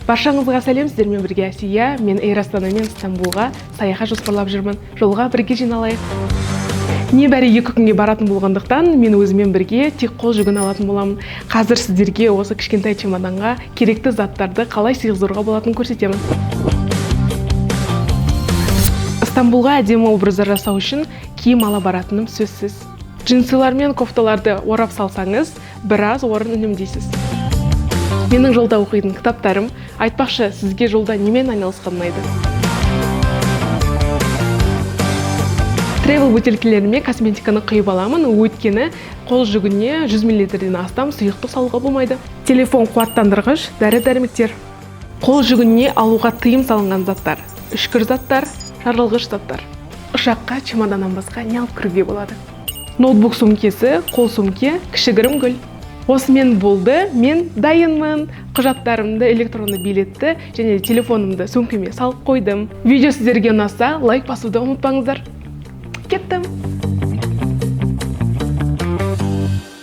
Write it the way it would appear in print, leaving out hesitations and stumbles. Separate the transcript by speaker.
Speaker 1: Баршаңызға сәлем, сіздермен бірге Асия. Мен Эйр Астанамен Стамбулға саяхат жоспарлап жүрмін. Жолға бірге жиналайық. Небәрі 2 күнге баратын болғандықтан, мен өзімен бірге тек қол жүгін алатын боламын. Қазір сіздерге осы кішкентай чемоданға керекті заттарды қалай сыйғызуға болатынын көрсетемін. Стамбулға әдемі образдар жасау үшін киім ала баратыным сөзсіз. Джинсылар мен кофталарды орап салсаңыз, біраз орын үнемдейсіз. Менің жолда оқитын кітаптарым, айтпақшы, сізге жолда немен айналысқан ұнайды? Тревел бөтелкелеріме косметиканы құйып аламын, өйткені қол жүгіне 100 мл-ден астам сұйықтық салуға болмайды. Телефон қуаттандырғыш, дәрі-дәрмектер. Қол жүгіне алуға тыйым салынған заттар, үшкір заттар, жарылғыш заттар. Ұшаққа чемоданнан басқа не алып кіруге болады? Ноутбук сумкесі, қол сумке, кішігірім гүл. Осымен болды, мен дайынмын. Құжаттарымды, электронды билетті және телефонымды сумкеме салып қойдым. Видео сіздерге ұнаса, лайк басуды ұмытпаңыздар. Кеттім!